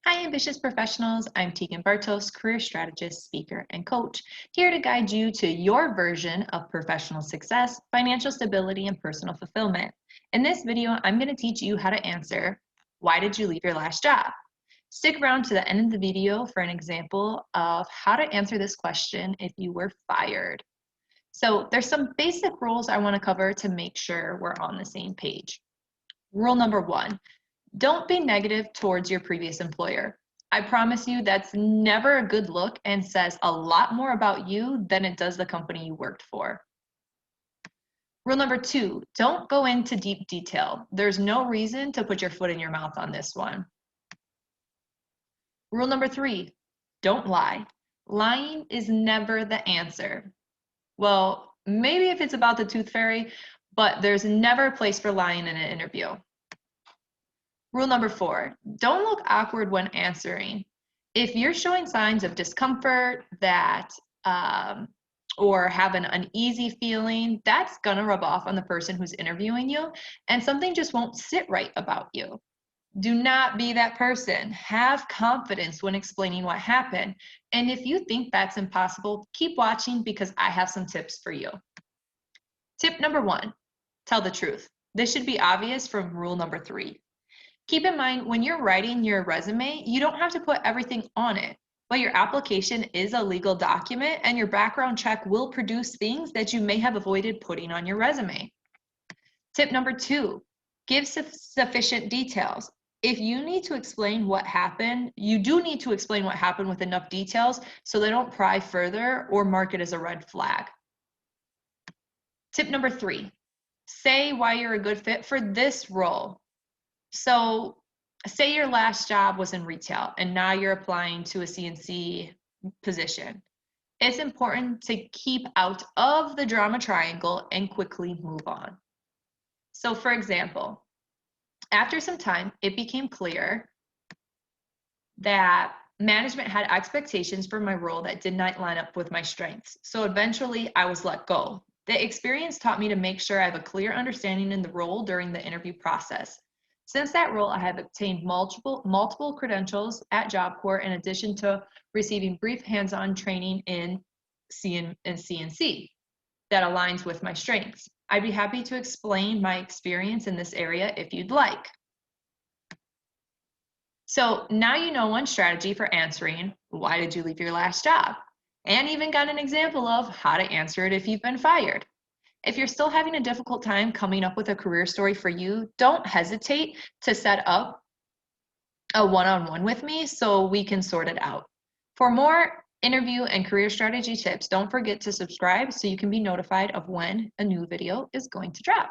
Hi, ambitious professionals. I'm 𝐅𝐈𝐑𝐄𝐃, career strategist, speaker, and coach, here to guide you to your version of professional success, financial stability, and personal fulfillment. In this video, I'm going to teach you how to answer, why did you leave your last job? Stick around to the end of the video for an example of how to answer this question if you were fired. So there's some basic rules I want to cover to make sure we're on the same page. Rule number 1. Don't be negative towards your previous employer. I promise you that's never a good look and says a lot more about you than it does the company you worked for. Rule number 2, don't go into deep detail. There's no reason to put your foot in your mouth on this one. Rule number 3, don't lie. Lying is never the answer. Well, maybe if it's about the tooth fairy, but there's never a place for lying in an interview. Rule number 4, don't look awkward when answering. If you're showing signs of discomfort or have an uneasy feeling, that's gonna rub off on the person who's interviewing you, and something just won't sit right about you. Do not be that person. Have confidence when explaining what happened. And if you think that's impossible, keep watching because I have some tips for you. Tip number 1, tell the truth. This should be obvious from rule number 3. Keep in mind, when you're writing your resume, you don't have to put everything on it, but your application is a legal document and your background check will produce things that you may have avoided putting on your resume. Tip number 2, give sufficient details. If you need to explain what happened, you do need to explain what happened with enough details so they don't pry further or mark it as a red flag. Tip number 3, say why you're a good fit for this role. So say your last job was in retail and now you're applying to a CNC position. It's important to keep out of the drama triangle and quickly move on. So for example, after some time, it became clear that management had expectations for my role that did not line up with my strengths. So eventually I was let go. The experience taught me to make sure I have a clear understanding in the role during the interview process. Since that role, I have obtained multiple credentials at Job Corps in addition to receiving brief hands-on training in CNC that aligns with my strengths. I'd be happy to explain my experience in this area if you'd like. So now you know one strategy for answering, why did you leave your last job? And even got an example of how to answer it if you've been fired. If you're still having a difficult time coming up with a career story for you, don't hesitate to set up a one-on-one with me so we can sort it out. For more interview and career strategy tips, don't forget to subscribe so you can be notified of when a new video is going to drop.